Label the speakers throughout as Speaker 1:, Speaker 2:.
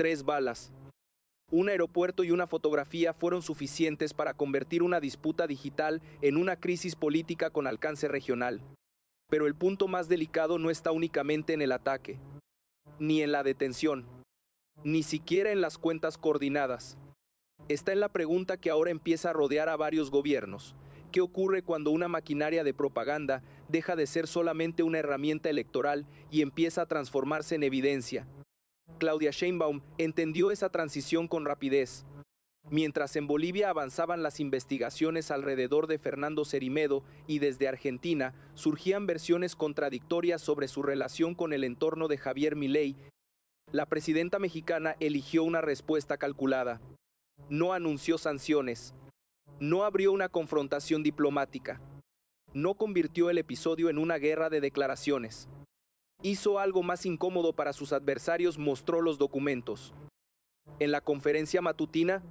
Speaker 1: 3 balas. Un aeropuerto y una fotografía fueron suficientes para convertir una disputa digital en una crisis política con alcance regional. Pero el punto más delicado no está únicamente en el ataque, ni en la detención, ni siquiera en las cuentas coordinadas. Está en la pregunta que ahora empieza a rodear a varios gobiernos. ¿Qué ocurre cuando una maquinaria de propaganda deja de ser solamente una herramienta electoral y empieza a transformarse en evidencia? Claudia Sheinbaum entendió esa transición con rapidez. Mientras en Bolivia avanzaban las investigaciones alrededor de Fernando Cerimedo y desde Argentina surgían versiones contradictorias sobre su relación con el entorno de Javier Milei, la presidenta mexicana eligió una respuesta calculada. No anunció sanciones, no abrió una confrontación diplomática, no convirtió el episodio en una guerra de declaraciones. Hizo algo más incómodo para sus adversarios, mostró los documentos. En la conferencia matutina,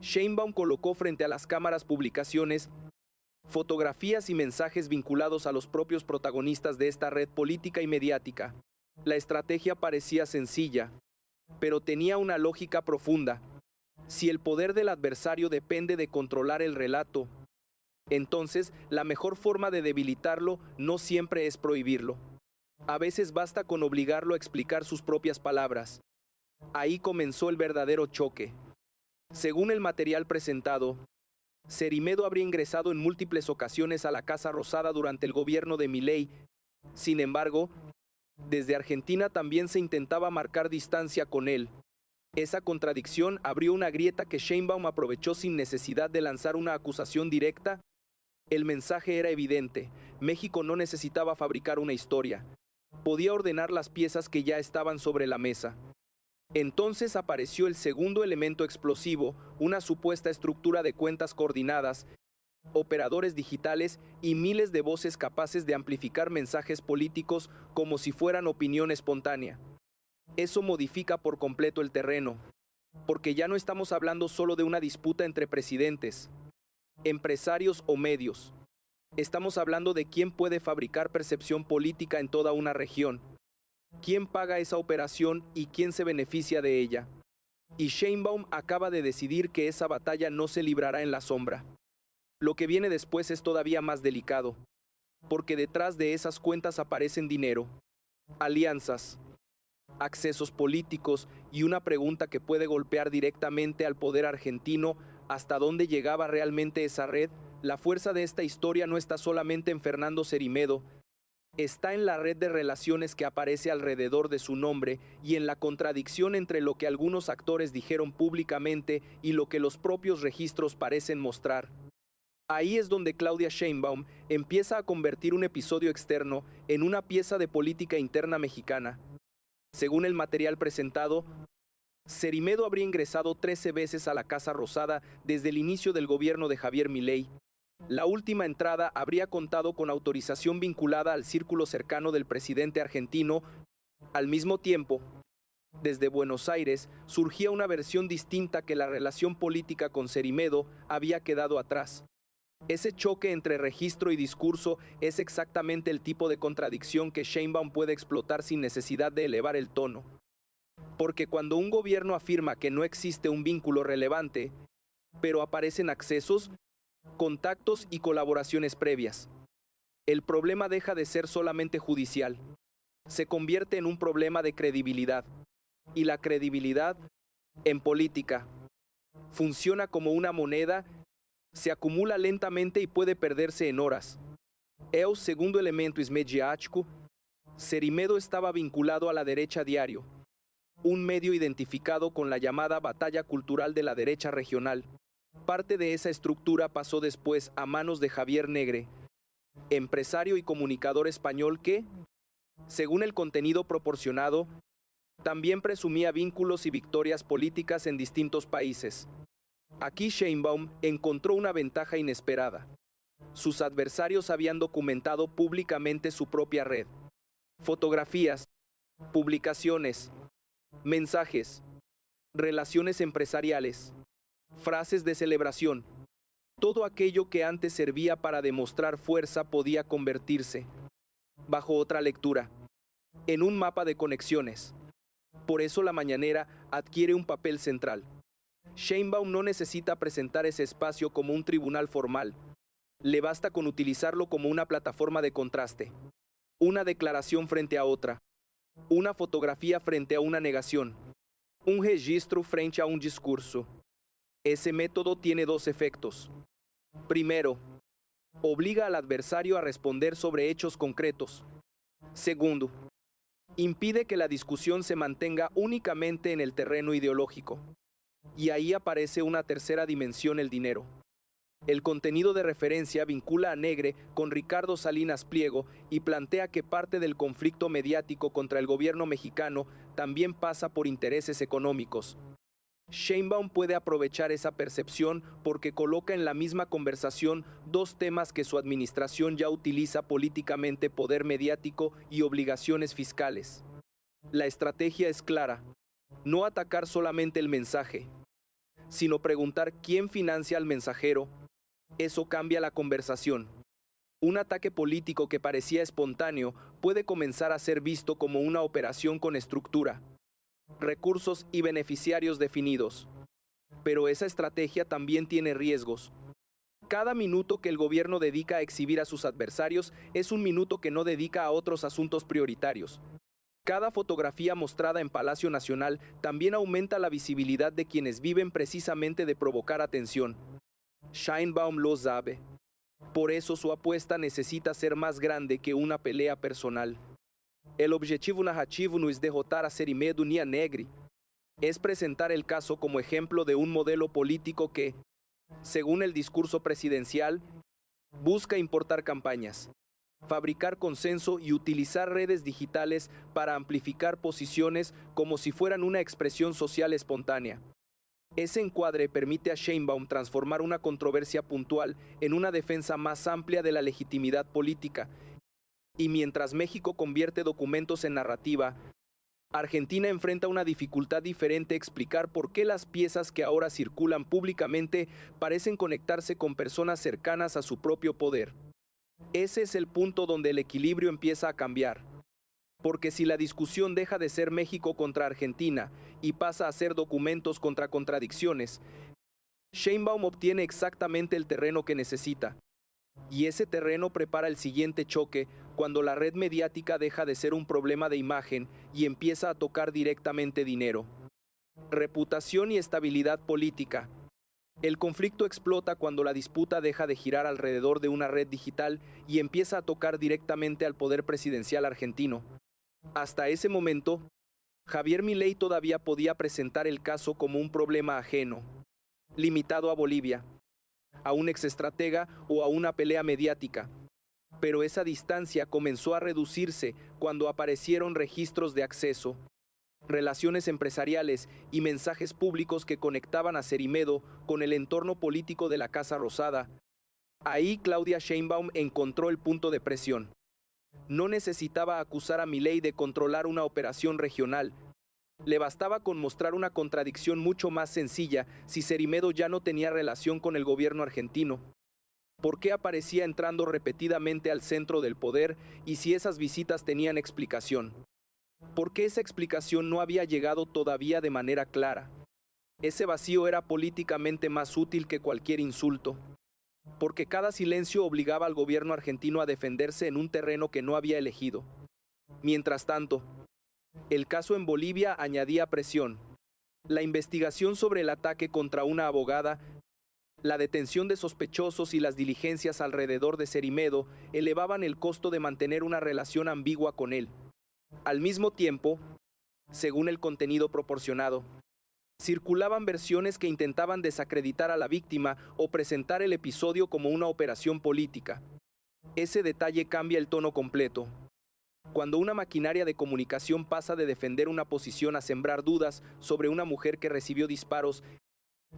Speaker 1: Sheinbaum colocó frente a las cámaras publicaciones, fotografías y mensajes vinculados a los propios protagonistas de esta red política y mediática. La estrategia parecía sencilla, pero tenía una lógica profunda. Si el poder del adversario depende de controlar el relato, entonces la mejor forma de debilitarlo no siempre es prohibirlo. A veces basta con obligarlo a explicar sus propias palabras. Ahí comenzó el verdadero choque. Según el material presentado, Cerimedo habría ingresado en múltiples ocasiones a la Casa Rosada durante el gobierno de Milei. Sin embargo, desde Argentina también se intentaba marcar distancia con él. Esa contradicción abrió una grieta que Sheinbaum aprovechó sin necesidad de lanzar una acusación directa. El mensaje era evidente. México no necesitaba fabricar una historia. Podía ordenar las piezas que ya estaban sobre la mesa. Entonces apareció el segundo elemento explosivo, una supuesta estructura de cuentas coordinadas, operadores digitales y miles de voces capaces de amplificar mensajes políticos como si fueran opinión espontánea. Eso modifica por completo el terreno, porque ya no estamos hablando solo de una disputa entre presidentes, empresarios o medios. Estamos hablando de quién puede fabricar percepción política en toda una región, quién paga esa operación y quién se beneficia de ella. Y Sheinbaum acaba de decidir que esa batalla no se librará en la sombra. Lo que viene después es todavía más delicado, porque detrás de esas cuentas aparecen dinero, alianzas, accesos políticos y una pregunta que puede golpear directamente al poder argentino: ¿hasta dónde llegaba realmente esa red? La fuerza de esta historia no está solamente en Fernando Cerimedo, está en la red de relaciones que aparece alrededor de su nombre y en la contradicción entre lo que algunos actores dijeron públicamente y lo que los propios registros parecen mostrar. Ahí es donde Claudia Sheinbaum empieza a convertir un episodio externo en una pieza de política interna mexicana. Según el material presentado, Cerimedo habría ingresado 13 veces a la Casa Rosada desde el inicio del gobierno de Javier Milei. La última entrada habría contado con autorización vinculada al círculo cercano del presidente argentino. Al mismo tiempo, desde Buenos Aires surgía una versión distinta: que la relación política con Cerimedo había quedado atrás. Ese choque entre registro y discurso es exactamente el tipo de contradicción que Sheinbaum puede explotar sin necesidad de elevar el tono. Porque cuando un gobierno afirma que no existe un vínculo relevante, pero aparecen accesos, contactos y colaboraciones previas, el problema deja de ser solamente judicial. Se convierte en un problema de credibilidad. Y la credibilidad, en política, funciona como una moneda. Se acumula lentamente y puede perderse en horas. El segundo elemento es mediático. Cerimedo estaba vinculado a la derecha diario, un medio identificado con la llamada batalla cultural de la derecha regional. Parte de esa estructura pasó después a manos de Javier Negre, empresario y comunicador español que, según el contenido proporcionado, también presumía vínculos y victorias políticas en distintos países. Aquí Sheinbaum encontró una ventaja inesperada. Sus adversarios habían documentado públicamente su propia red. Fotografías, publicaciones, mensajes, relaciones empresariales, frases de celebración. Todo aquello que antes servía para demostrar fuerza podía convertirse, bajo otra lectura, en un mapa de conexiones. Por eso la mañanera adquiere un papel central. Sheinbaum no necesita presentar ese espacio como un tribunal formal. Le basta con utilizarlo como una plataforma de contraste. Una declaración frente a otra. Una fotografía frente a una negación. Un registro frente a un discurso. Ese método tiene dos efectos. Primero, obliga al adversario a responder sobre hechos concretos. Segundo, impide que la discusión se mantenga únicamente en el terreno ideológico. Y ahí aparece una tercera dimensión: el dinero. El contenido de referencia vincula a Negre con Ricardo Salinas Pliego y plantea que parte del conflicto mediático contra el gobierno mexicano también pasa por intereses económicos. Sheinbaum puede aprovechar esa percepción porque coloca en la misma conversación dos temas que su administración ya utiliza políticamente: poder mediático y obligaciones fiscales. La estrategia es clara: no atacar solamente el mensaje, sino preguntar quién financia al mensajero. Eso cambia la conversación. Un ataque político que parecía espontáneo puede comenzar a ser visto como una operación con estructura, recursos y beneficiarios definidos. Pero esa estrategia también tiene riesgos. Cada minuto que el gobierno dedica a exhibir a sus adversarios es un minuto que no dedica a otros asuntos prioritarios. Cada fotografía mostrada en Palacio Nacional también aumenta la visibilidad de quienes viven precisamente de provocar atención. Sheinbaum lo sabe. Por eso su apuesta necesita ser más grande que una pelea personal. El objetivo narrativo no es derrotar a Serimedo ni a Negre. Es presentar el caso como ejemplo de un modelo político que, según el discurso presidencial, busca importar campañas, fabricar consenso y utilizar redes digitales para amplificar posiciones como si fueran una expresión social espontánea. Ese encuadre permite a Sheinbaum transformar una controversia puntual en una defensa más amplia de la legitimidad política. Y mientras México convierte documentos en narrativa, Argentina enfrenta una dificultad diferente: explicar por qué las piezas que ahora circulan públicamente parecen conectarse con personas cercanas a su propio poder. Ese es el punto donde el equilibrio empieza a cambiar. Porque si la discusión deja de ser México contra Argentina y pasa a ser documentos contra contradicciones, Sheinbaum obtiene exactamente el terreno que necesita. Y ese terreno prepara el siguiente choque, cuando la red mediática deja de ser un problema de imagen y empieza a tocar directamente dinero, reputación y estabilidad política. El conflicto explota cuando la disputa deja de girar alrededor de una red digital y empieza a tocar directamente al poder presidencial argentino. Hasta ese momento, Javier Milei todavía podía presentar el caso como un problema ajeno, limitado a Bolivia, a un exestratega o a una pelea mediática. Pero esa distancia comenzó a reducirse cuando aparecieron registros de acceso, relaciones empresariales y mensajes públicos que conectaban a Serimedo con el entorno político de la Casa Rosada. Ahí Claudia Sheinbaum encontró el punto de presión. No necesitaba acusar a Milei de controlar una operación regional. Le bastaba con mostrar una contradicción mucho más sencilla: si Serimedo ya no tenía relación con el gobierno argentino, ¿por qué aparecía entrando repetidamente al centro del poder? Y si esas visitas tenían explicación, ¿por qué esa explicación no había llegado todavía de manera clara? Ese vacío era políticamente más útil que cualquier insulto, porque cada silencio obligaba al gobierno argentino a defenderse en un terreno que no había elegido. Mientras tanto, el caso en Bolivia añadía presión. La investigación sobre el ataque contra una abogada, la detención de sospechosos y las diligencias alrededor de Serimedo elevaban el costo de mantener una relación ambigua con él. Al mismo tiempo, según el contenido proporcionado, circulaban versiones que intentaban desacreditar a la víctima o presentar el episodio como una operación política. Ese detalle cambia el tono completo. Cuando una maquinaria de comunicación pasa de defender una posición a sembrar dudas sobre una mujer que recibió disparos,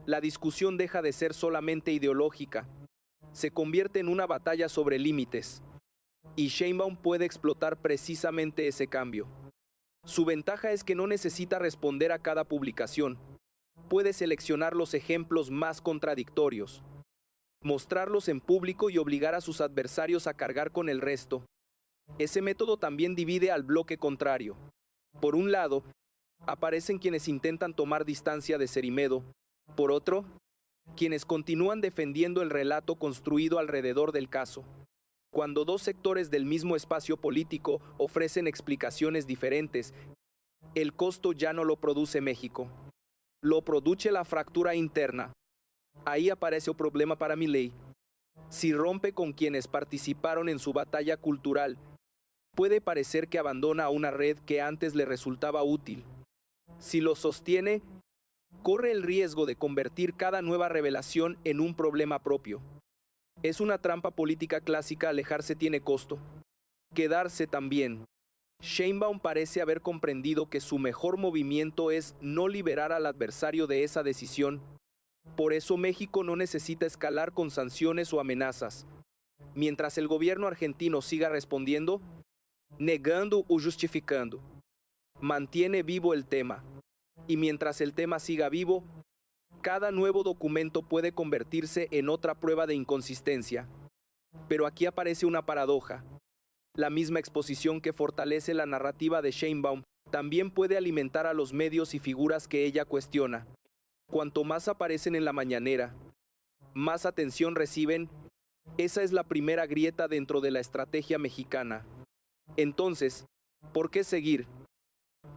Speaker 1: la discusión deja de ser solamente ideológica. Se convierte en una batalla sobre límites. Y Sheinbaum puede explotar precisamente ese cambio. Su ventaja es que no necesita responder a cada publicación. Puede seleccionar los ejemplos más contradictorios, mostrarlos en público y obligar a sus adversarios a cargar con el resto. Ese método también divide al bloque contrario. Por un lado, Aparecen quienes intentan tomar distancia de Cerimedo. Por otro, quienes continúan defendiendo el relato construido alrededor del caso. Cuando dos sectores del mismo espacio político ofrecen explicaciones diferentes, el costo ya no lo produce México, lo produce la fractura interna. Ahí aparece el problema para Milei. Si rompe con quienes participaron en su batalla cultural, puede parecer que abandona a una red que antes le resultaba útil. Si lo sostiene, corre el riesgo de convertir cada nueva revelación en un problema propio. Es una trampa política clásica. Alejarse tiene costo. Quedarse también. Sheinbaum parece haber comprendido que su mejor movimiento es no liberar al adversario de esa decisión. Por eso México no necesita escalar con sanciones o amenazas. Mientras el gobierno argentino siga respondiendo, negando o justificando, mantiene vivo el tema. Y mientras el tema siga vivo, cada nuevo documento puede convertirse en otra prueba de inconsistencia. Pero aquí aparece una paradoja. La misma exposición que fortalece la narrativa de Sheinbaum también puede alimentar a los medios y figuras que ella cuestiona. Cuanto más aparecen en la mañanera, más atención reciben. Esa es la primera grieta dentro de la estrategia mexicana. Entonces, ¿por qué seguir?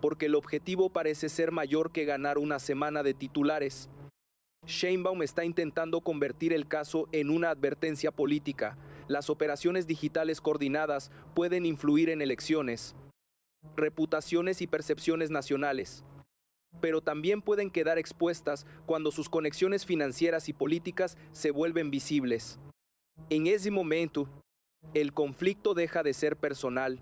Speaker 1: Porque el objetivo parece ser mayor que ganar una semana de titulares. Sheinbaum está intentando convertir el caso en una advertencia política. Las operaciones digitales coordinadas pueden influir en elecciones, reputaciones y percepciones nacionales, pero también pueden quedar expuestas cuando sus conexiones financieras y políticas se vuelven visibles. En ese momento, el conflicto deja de ser personal.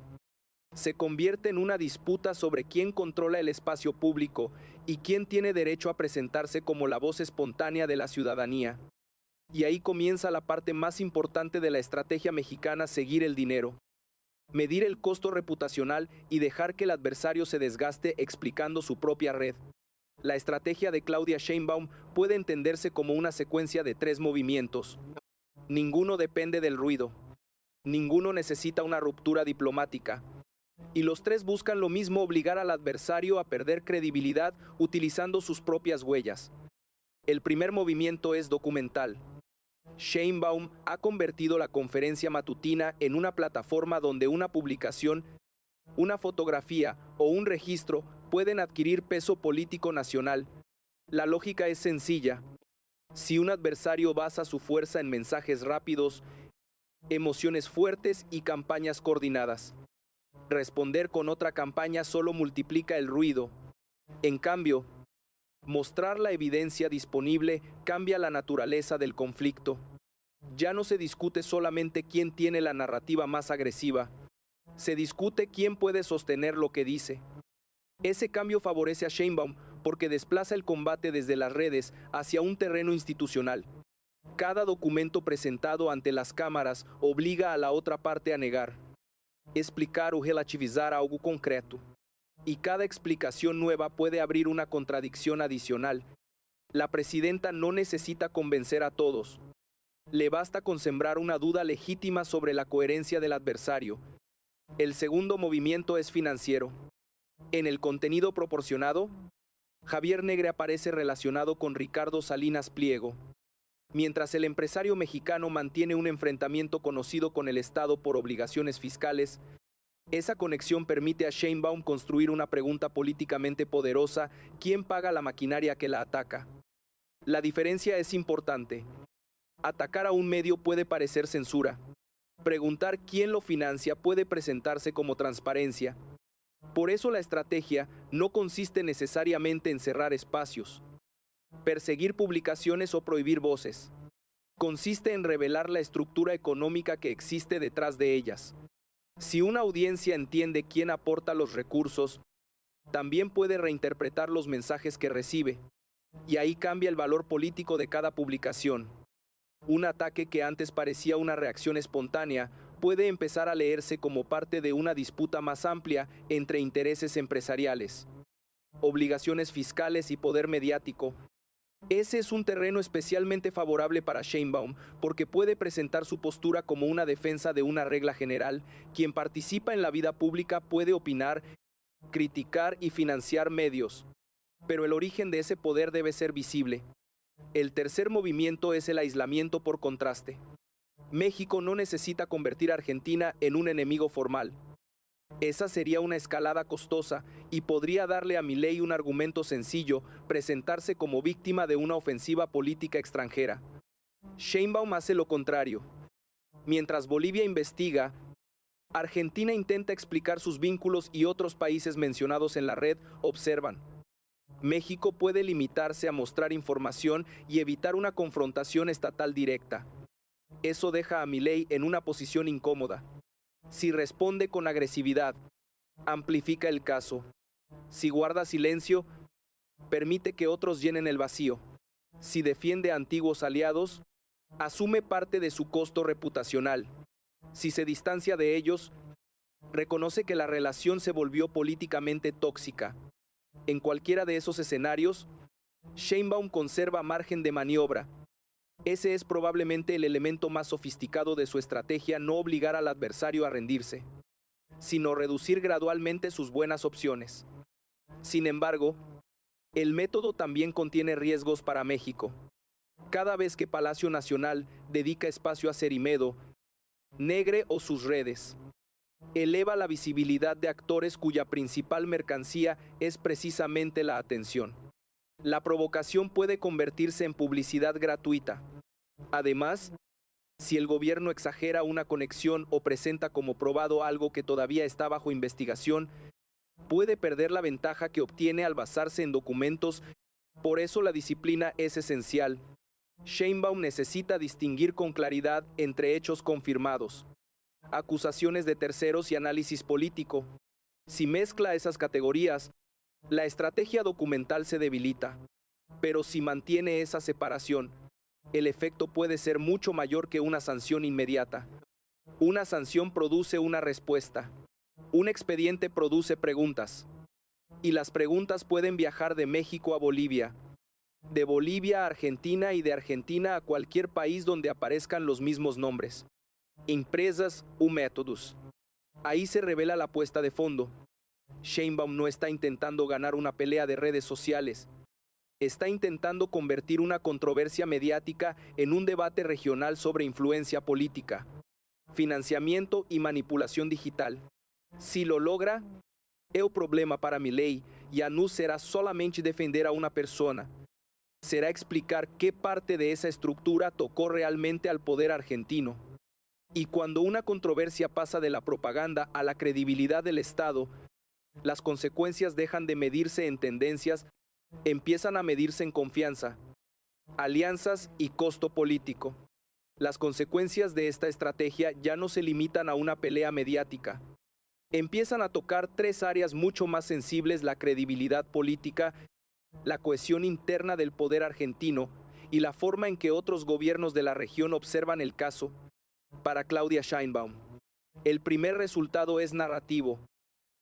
Speaker 1: Se convierte en una disputa sobre quién controla el espacio público y quién tiene derecho a presentarse como la voz espontánea de la ciudadanía. Y ahí comienza la parte más importante de la estrategia mexicana: seguir el dinero. Medir el costo reputacional y dejar que el adversario se desgaste explicando su propia red. La estrategia de Claudia Sheinbaum puede entenderse como una secuencia de 3 movimientos. Ninguno depende del ruido. Ninguno necesita una ruptura diplomática. Y los 3 buscan lo mismo: obligar al adversario a perder credibilidad utilizando sus propias huellas. El primer movimiento es documental. Sheinbaum ha convertido la conferencia matutina en una plataforma donde una publicación, una fotografía o un registro pueden adquirir peso político nacional. La lógica es sencilla. Si un adversario basa su fuerza en mensajes rápidos, emociones fuertes y campañas coordinadas, responder con otra campaña solo multiplica el ruido. En cambio, mostrar la evidencia disponible cambia la naturaleza del conflicto. Ya no se discute solamente quién tiene la narrativa más agresiva, se discute quién puede sostener lo que dice. Ese cambio favorece a Sheinbaum porque desplaza el combate desde las redes hacia un terreno institucional. Cada documento presentado ante las cámaras obliga a la otra parte a negar, explicar o relativizar algo concreto. Y cada explicación nueva puede abrir una contradicción adicional. La presidenta no necesita convencer a todos. Le basta con sembrar una duda legítima sobre la coherencia del adversario. El segundo movimiento es financiero. En el contenido proporcionado, Javier Negre aparece relacionado con Ricardo Salinas Pliego. Mientras el empresario mexicano mantiene un enfrentamiento conocido con el Estado por obligaciones fiscales, esa conexión permite a Sheinbaum construir una pregunta políticamente poderosa: ¿quién paga la maquinaria que la ataca? La diferencia es importante. Atacar a un medio puede parecer censura. Preguntar quién lo financia puede presentarse como transparencia. Por eso la estrategia no consiste necesariamente en cerrar espacios, perseguir publicaciones o prohibir voces. Consiste en revelar la estructura económica que existe detrás de ellas. Si una audiencia entiende quién aporta los recursos, también puede reinterpretar los mensajes que recibe. Y ahí cambia el valor político de cada publicación. Un ataque que antes parecía una reacción espontánea puede empezar a leerse como parte de una disputa más amplia entre intereses empresariales, obligaciones fiscales y poder mediático. Ese es un terreno especialmente favorable para Sheinbaum porque puede presentar su postura como una defensa de una regla general. Quien participa en la vida pública puede opinar criticar y financiar medios. Pero el origen de ese poder debe ser visible. El tercer movimiento es el aislamiento por contraste. México no necesita convertir a Argentina en un enemigo formal. Esa sería una escalada costosa y podría darle a Milei un argumento sencillo, presentarse como víctima de una ofensiva política extranjera. Sheinbaum hace lo contrario. Mientras Bolivia investiga, Argentina intenta explicar sus vínculos y otros países mencionados en la red observan. México puede limitarse a mostrar información y evitar una confrontación estatal directa. Eso deja a Milei en una posición incómoda. Si responde con agresividad, amplifica el caso. Si guarda silencio, permite que otros llenen el vacío. Si defiende a antiguos aliados, asume parte de su costo reputacional. Si se distancia de ellos, reconoce que la relación se volvió políticamente tóxica. En cualquiera de esos escenarios, Sheinbaum conserva margen de maniobra. Ese es probablemente el elemento más sofisticado de su estrategia: no obligar al adversario a rendirse, sino reducir gradualmente sus buenas opciones. Sin embargo, el método también contiene riesgos para México. Cada vez que Palacio Nacional dedica espacio a Cerimedo, Negre o sus redes, eleva la visibilidad de actores cuya principal mercancía es precisamente la atención. La provocación puede convertirse en publicidad gratuita. Además, si el gobierno exagera una conexión o presenta como probado algo que todavía está bajo investigación, puede perder la ventaja que obtiene al basarse en documentos. Por eso la disciplina es esencial. Sheinbaum necesita distinguir con claridad entre hechos confirmados, acusaciones de terceros y análisis político. Si mezcla esas categorías, la estrategia documental se debilita. Pero si mantiene esa separación, el efecto puede ser mucho mayor que una sanción inmediata. Una sanción produce una respuesta. Un expediente produce preguntas. Y las preguntas pueden viajar de México a Bolivia, de Bolivia a Argentina y de Argentina a cualquier país donde aparezcan los mismos nombres. Empresas u métodos. Ahí se revela la puesta de fondo. Sheinbaum no está intentando ganar una pelea de redes sociales. Está intentando convertir una controversia mediática en un debate regional sobre influencia política, financiamiento y manipulación digital. Si lo logra, é o problema para Milei ya no será solamente defender a una persona, será explicar qué parte de esa estructura tocó realmente al poder argentino. Y cuando una controversia pasa de la propaganda a la credibilidad del Estado, las consecuencias dejan de medirse en tendencias, empiezan a medirse en confianza, alianzas y costo político. Las consecuencias de esta estrategia ya no se limitan a una pelea mediática. Empiezan a tocar tres áreas mucho más sensibles: la credibilidad política, la cohesión interna del poder argentino y la forma en que otros gobiernos de la región observan el caso. Para Claudia Sheinbaum, el primer resultado es narrativo.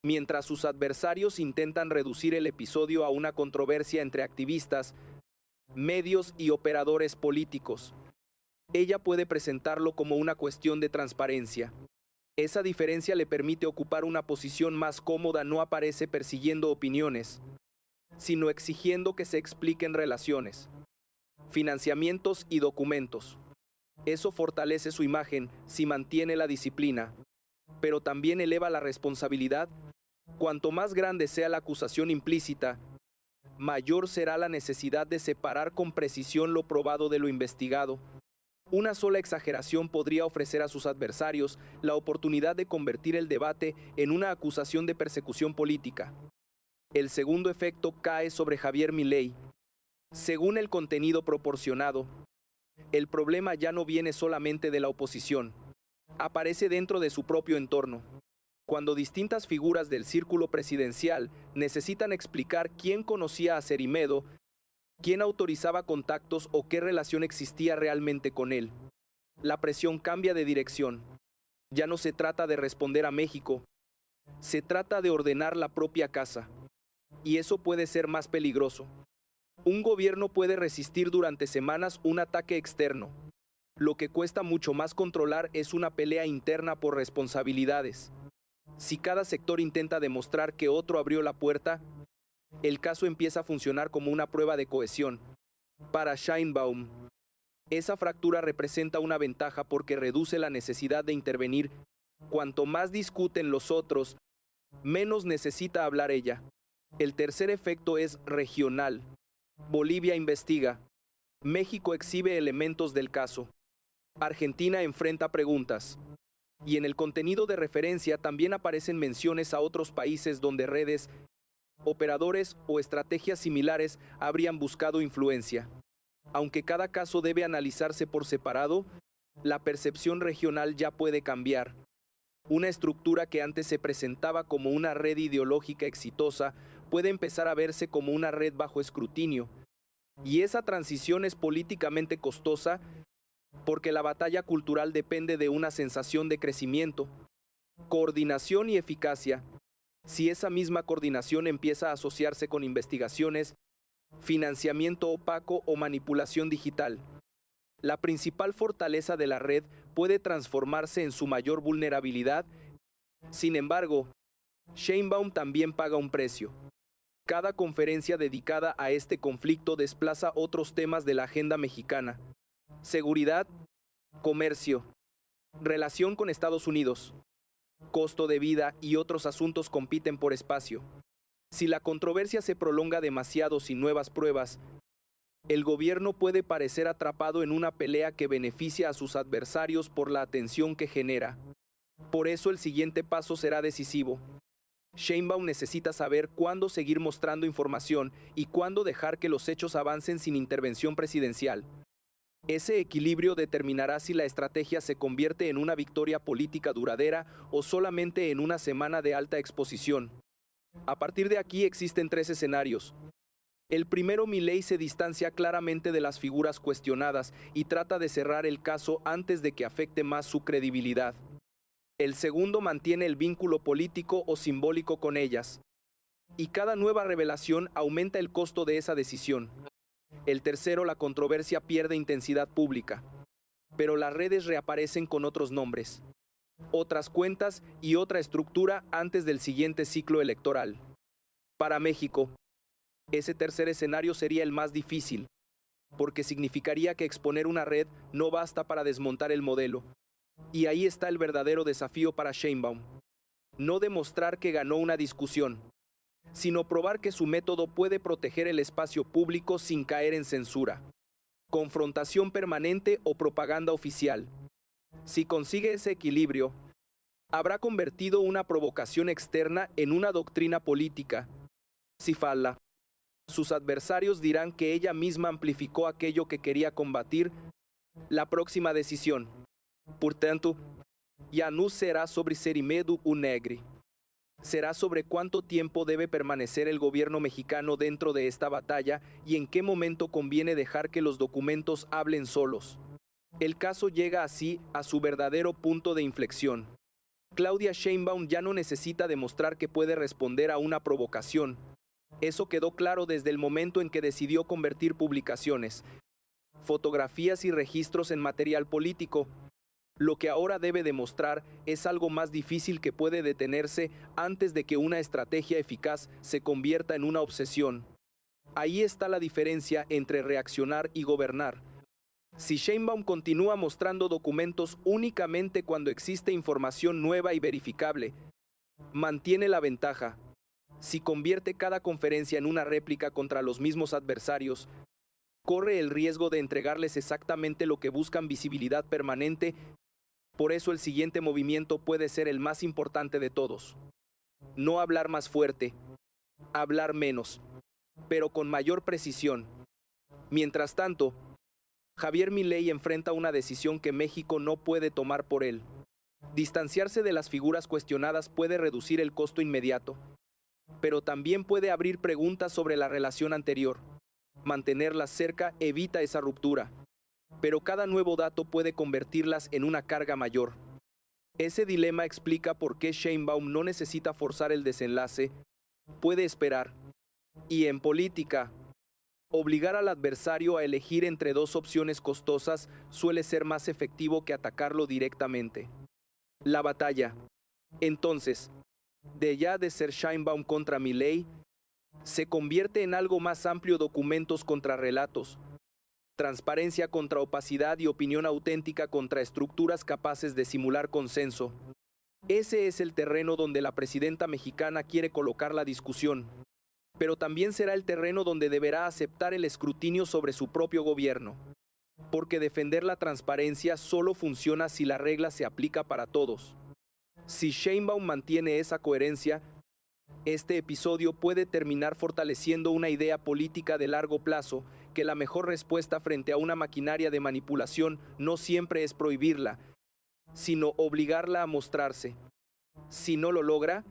Speaker 1: Mientras sus adversarios intentan reducir el episodio a una controversia entre activistas, medios y operadores políticos, ella puede presentarlo como una cuestión de transparencia. Esa diferencia le permite ocupar una posición más cómoda. No aparece persiguiendo opiniones, sino exigiendo que se expliquen relaciones, financiamientos y documentos. Eso fortalece su imagen si mantiene la disciplina, pero también eleva la responsabilidad. Cuanto más grande sea la acusación implícita, mayor será la necesidad de separar con precisión lo probado de lo investigado. Una sola exageración podría ofrecer a sus adversarios la oportunidad de convertir el debate en una acusación de persecución política. El segundo efecto cae sobre Javier Milei. Según el contenido proporcionado, el problema ya no viene solamente de la oposición, aparece dentro de su propio entorno. Cuando distintas figuras del círculo presidencial necesitan explicar quién conocía a Cerimedo, quién autorizaba contactos o qué relación existía realmente con él, la presión cambia de dirección. Ya no se trata de responder a México, se trata de ordenar la propia casa. Y eso puede ser más peligroso. Un gobierno puede resistir durante semanas un ataque externo. Lo que cuesta mucho más controlar es una pelea interna por responsabilidades. Si cada sector intenta demostrar que otro abrió la puerta, el caso empieza a funcionar como una prueba de cohesión. Para Sheinbaum, esa fractura representa una ventaja porque reduce la necesidad de intervenir. Cuanto más discuten los otros, menos necesita hablar ella. El tercer efecto es regional. Bolivia investiga. México exhibe elementos del caso. Argentina enfrenta preguntas. Y en el contenido de referencia también aparecen menciones a otros países donde redes, operadores o estrategias similares habrían buscado influencia. Aunque cada caso debe analizarse por separado, la percepción regional ya puede cambiar. Una estructura que antes se presentaba como una red ideológica exitosa puede empezar a verse como una red bajo escrutinio. Y esa transición es políticamente costosa porque la batalla cultural depende de una sensación de crecimiento, coordinación y eficacia. Si esa misma coordinación empieza a asociarse con investigaciones, financiamiento opaco o manipulación digital, la principal fortaleza de la red puede transformarse en su mayor vulnerabilidad. Sin embargo, Sheinbaum también paga un precio. Cada conferencia dedicada a este conflicto desplaza otros temas de la agenda mexicana: seguridad, comercio, relación con Estados Unidos, costo de vida y otros asuntos compiten por espacio. Si la controversia se prolonga demasiado sin nuevas pruebas, el gobierno puede parecer atrapado en una pelea que beneficia a sus adversarios por la atención que genera. Por eso el siguiente paso será decisivo. Sheinbaum necesita saber cuándo seguir mostrando información y cuándo dejar que los hechos avancen sin intervención presidencial. Ese equilibrio determinará si la estrategia se convierte en una victoria política duradera o solamente en una semana de alta exposición. A partir de aquí existen tres escenarios. El primero, Milei se distancia claramente de las figuras cuestionadas y trata de cerrar el caso antes de que afecte más su credibilidad. El segundo, mantiene el vínculo político o simbólico con ellas. Y cada nueva revelación aumenta el costo de esa decisión. El tercero, la controversia pierde intensidad pública, pero las redes reaparecen con otros nombres, otras cuentas y otra estructura antes del siguiente ciclo electoral. Para México, ese tercer escenario sería el más difícil, porque significaría que exponer una red no basta para desmontar el modelo. Y ahí está el verdadero desafío para Sheinbaum. No demostrar que ganó una discusión, sino probar que su método puede proteger el espacio público sin caer en censura, confrontación permanente o propaganda oficial. Si consigue ese equilibrio, habrá convertido una provocación externa en una doctrina política. Si falla, sus adversarios dirán que ella misma amplificó aquello que quería combatir. La próxima decisión, portanto, ya no será sobre ser y medo o negre. Será sobre cuánto tiempo debe permanecer el gobierno mexicano dentro de esta batalla y en qué momento conviene dejar que los documentos hablen solos. El caso llega así a su verdadero punto de inflexión. Claudia Sheinbaum ya no necesita demostrar que puede responder a una provocación. Eso quedó claro desde el momento en que decidió convertir publicaciones, fotografías y registros en material político. Lo que ahora debe demostrar es algo más difícil que puede detenerse antes de que una estrategia eficaz se convierta en una obsesión. Ahí está la diferencia entre reaccionar y gobernar. Si Sheinbaum continúa mostrando documentos únicamente cuando existe información nueva y verificable, mantiene la ventaja. Si convierte cada conferencia en una réplica contra los mismos adversarios, corre el riesgo de entregarles exactamente lo que buscan: visibilidad permanente. Por eso el siguiente movimiento puede ser el más importante de todos. No hablar más fuerte, hablar menos, pero con mayor precisión. Mientras tanto, Javier Milei enfrenta una decisión que México no puede tomar por él. Distanciarse de las figuras cuestionadas puede reducir el costo inmediato, pero también puede abrir preguntas sobre la relación anterior. Mantenerlas cerca evita esa ruptura, pero cada nuevo dato puede convertirlas en una carga mayor. Ese dilema explica por qué Sheinbaum no necesita forzar el desenlace, puede esperar. Y en política, obligar al adversario a elegir entre dos opciones costosas suele ser más efectivo que atacarlo directamente. La batalla, entonces, De ya de ser Sheinbaum contra Milei, se convierte en algo más amplio: documentos contra relatos, transparencia contra opacidad y opinión auténtica contra estructuras capaces de simular consenso. Ese es el terreno donde la presidenta mexicana quiere colocar la discusión, pero también será el terreno donde deberá aceptar el escrutinio sobre su propio gobierno, porque defender la transparencia solo funciona si la regla se aplica para todos. Si Sheinbaum mantiene esa coherencia, este episodio puede terminar fortaleciendo una idea política de largo plazo: que la mejor respuesta frente a una maquinaria de manipulación no siempre es prohibirla, sino obligarla a mostrarse. Si no lo logra,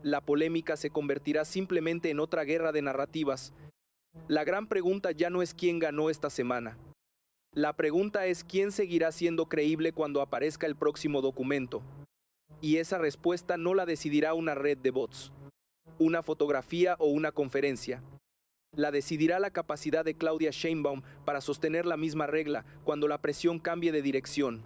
Speaker 1: la polémica se convertirá simplemente en otra guerra de narrativas. La gran pregunta ya no es quién ganó esta semana. La pregunta es quién seguirá siendo creíble cuando aparezca el próximo documento. Y esa respuesta no la decidirá una red de bots, una fotografía o una conferencia. La decidirá la capacidad de Claudia Sheinbaum para sostener la misma regla cuando la presión cambie de dirección.